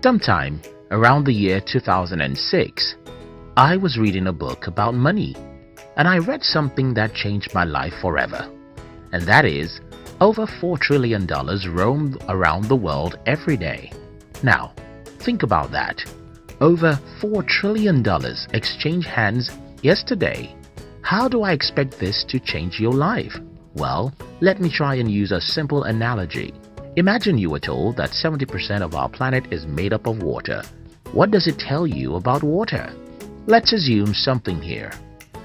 Sometime around the year 2006, I was reading a book about money, and I read something that changed my life forever. And that is, over $4 trillion roam around the world every day. Now, think about that. Over $4 trillion exchange hands yesterday. How do I expect this to change your life? Well, let me try and use a simple analogy. Imagine you were told that 70% of our planet is made up of water. What does it tell you about water? Let's assume something here.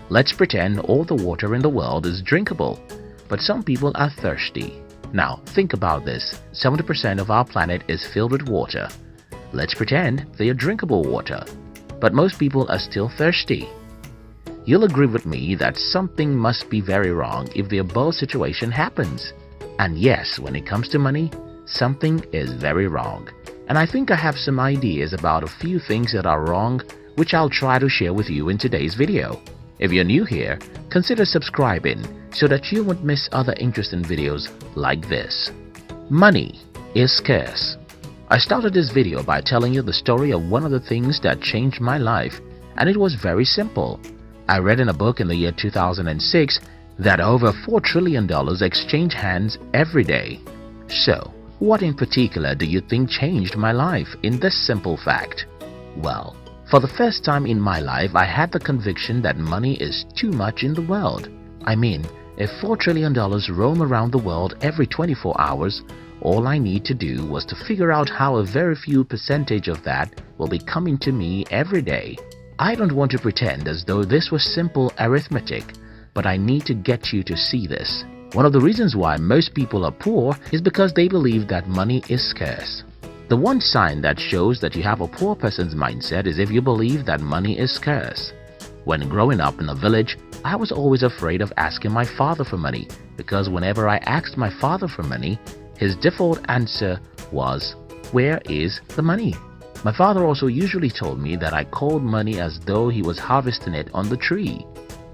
Let's pretend all the water in the world is drinkable, but some people are thirsty. Now, think about this. 70% of our planet is filled with water. Let's pretend they are drinkable water, but most people are still thirsty. You'll agree with me that something must be very wrong if the above situation happens. And yes, when it comes to money, something is very wrong. And I think I have some ideas about a few things that are wrong, which I'll try to share with you in today's video. If you're new here, consider subscribing so that you won't miss other interesting videos like this. Money is scarce. I started this video by telling you the story of one of the things that changed my life, and it was very simple. I read in a book in the year 2006 that over $4 trillion exchange hands every day. So, what in particular do you think changed my life in this simple fact? Well, for the first time in my life, I had the conviction that money is too much in the world. I mean, if $4 trillion roam around the world every 24 hours, all I need to do was to figure out how a very few percentage of that will be coming to me every day. I don't want to pretend as though this was simple arithmetic, but I need to get you to see this. One of the reasons why most people are poor is because they believe that money is scarce. The one sign that shows that you have a poor person's mindset is if you believe that money is scarce. When growing up in a village, I was always afraid of asking my father for money because whenever I asked my father for money, his default answer was, "Where is the money?" My father also usually told me that I called money as though he was harvesting it on the tree.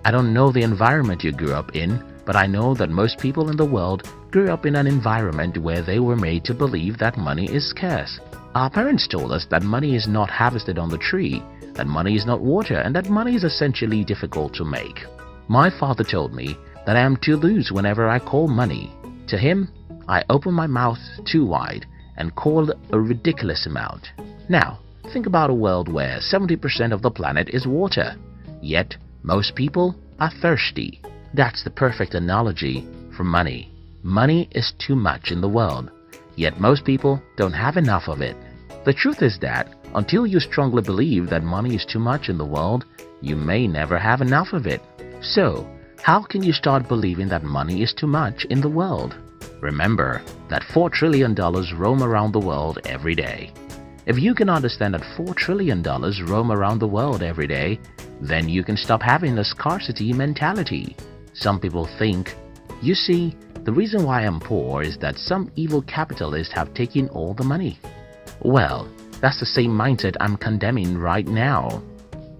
I don't know the environment you grew up in, but I know that most people in the world grew up in an environment where they were made to believe that money is scarce. Our parents told us that money is not harvested on the tree, that money is not water, and that money is essentially difficult to make. My father told me that I am too loose whenever I call money. To him, I opened my mouth too wide and called a ridiculous amount. Now, think about a world where 70% of the planet is water, yet most people are thirsty. That's the perfect analogy for money. Money is too much in the world, yet most people don't have enough of it. The truth is that until you strongly believe that money is too much in the world, you may never have enough of it. So, how can you start believing that money is too much in the world? Remember that $4 trillion roam around the world every day. If you can understand that $4 trillion roam around the world every day, then you can stop having a scarcity mentality. Some people think, you see, the reason why I'm poor is that some evil capitalists have taken all the money. Well, that's the same mindset I'm condemning right now.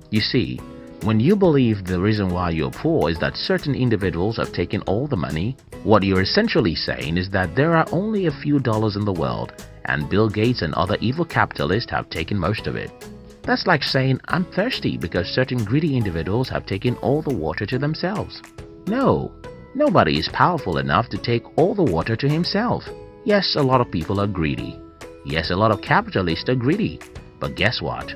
You see, when you believe the reason why you're poor is that certain individuals have taken all the money, what you're essentially saying is that there are only a few dollars in the world and Bill Gates and other evil capitalists have taken most of it. That's like saying I'm thirsty because certain greedy individuals have taken all the water to themselves. No, nobody is powerful enough to take all the water to himself. Yes, a lot of people are greedy. Yes, a lot of capitalists are greedy. But guess what?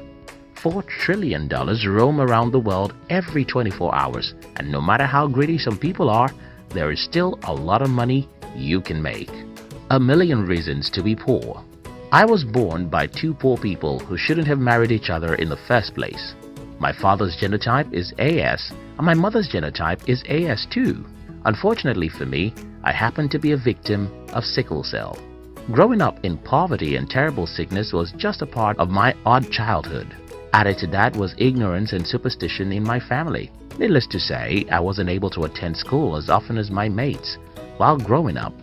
$4 trillion roam around the world every 24 hours, and no matter how greedy some people are, there is still a lot of money you can make. A million reasons to be poor. I was born by two poor people who shouldn't have married each other in the first place. My father's genotype is AS, and my mother's genotype is AS2. Unfortunately for me, I happen to be a victim of sickle cell. Growing up in poverty and terrible sickness was just a part of my odd childhood. Added to that was ignorance and superstition in my family. Needless to say, I wasn't able to attend school as often as my mates while growing up.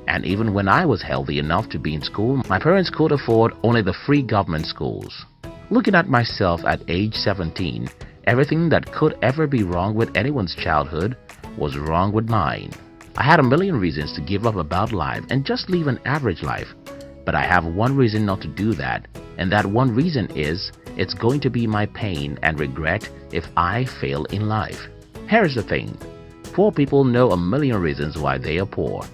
And even when I was healthy enough to be in school, my parents could afford only the free government schools. Looking at myself at age 17, everything that could ever be wrong with anyone's childhood was wrong with mine. I had a million reasons to give up about life and just live an average life, but I have one reason not to do that, And that one reason is it's going to be my pain and regret if I fail in life. Here's the thing. Poor people know a million reasons why they are poor.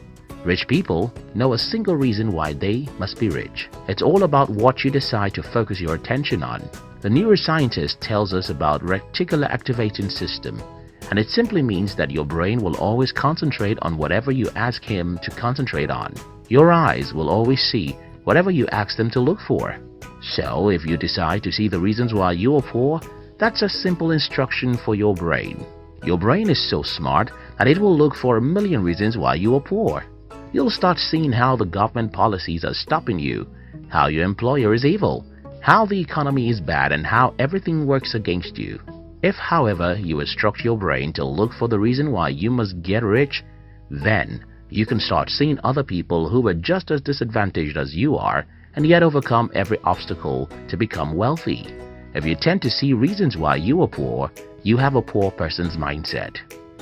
Rich people know a single reason why they must be rich. It's all about what you decide to focus your attention on. The neuroscientist tells us about reticular activating system, and it simply means that your brain will always concentrate on whatever you ask him to concentrate on. Your eyes will always see whatever you ask them to look for. So if you decide to see the reasons why you are poor, that's a simple instruction for your brain. Your brain is so smart that it will look for a million reasons why you are poor. You'll start seeing how the government policies are stopping you, how your employer is evil, how the economy is bad, and how everything works against you. If, however, you instruct your brain to look for the reason why you must get rich, then you can start seeing other people who were just as disadvantaged as you are and yet overcome every obstacle to become wealthy. If you tend to see reasons why you are poor, you have a poor person's mindset.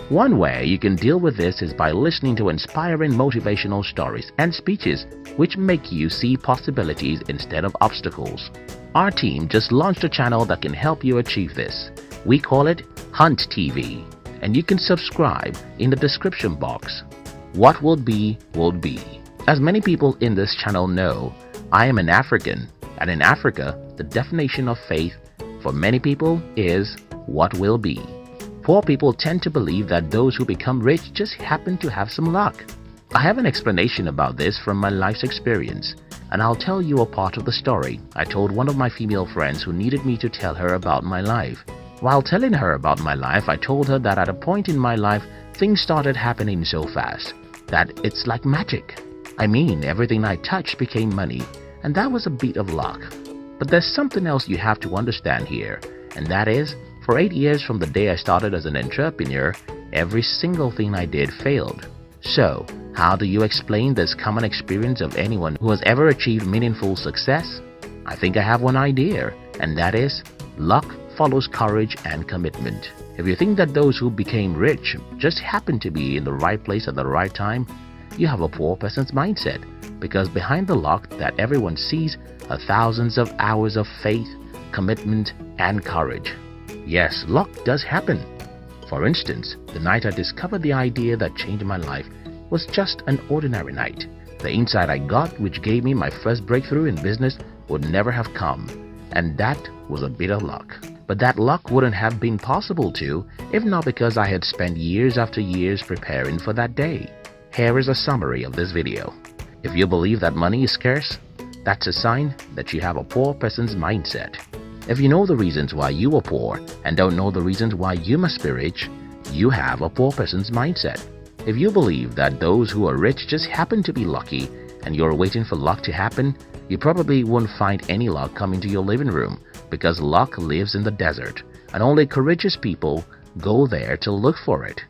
One way you can deal with this is by listening to inspiring motivational stories and speeches which make you see possibilities instead of obstacles. Our team just launched a channel that can help you achieve this. We call it Hunt TV, and you can subscribe in the description box. What will be, will be. As many people in this channel know, I am an African, and in Africa, the definition of faith for many people is what will be. Poor people tend to believe that those who become rich just happen to have some luck. I have an explanation about this from my life's experience, and I'll tell you a part of the story I told one of my female friends who needed me to tell her about my life. While telling her about my life, I told her that at a point in my life, things started happening so fast that it's like magic. I mean, everything I touched became money, and that was a bit of luck. But there's something else you have to understand here, and that is, for 8 years from the day I started as an entrepreneur, every single thing I did failed. So, how do you explain this common experience of anyone who has ever achieved meaningful success? I think I have one idea, and that is, luck follows courage and commitment. If you think that those who became rich just happened to be in the right place at the right time, you have a poor person's mindset, because behind the luck that everyone sees are thousands of hours of faith, commitment, and courage. Yes, luck does happen. For instance, the night I discovered the idea that changed my life was just an ordinary night. The insight I got, which gave me my first breakthrough in business, would never have come, and that was a bit of luck. But that luck wouldn't have been possible too, if not because I had spent years after years preparing for that day. Here is a summary of this video. If you believe that money is scarce, that's a sign that you have a poor person's mindset. If you know the reasons why you are poor and don't know the reasons why you must be rich, you have a poor person's mindset. If you believe that those who are rich just happen to be lucky and you're waiting for luck to happen, you probably won't find any luck coming to your living room, because luck lives in the desert and only courageous people go there to look for it.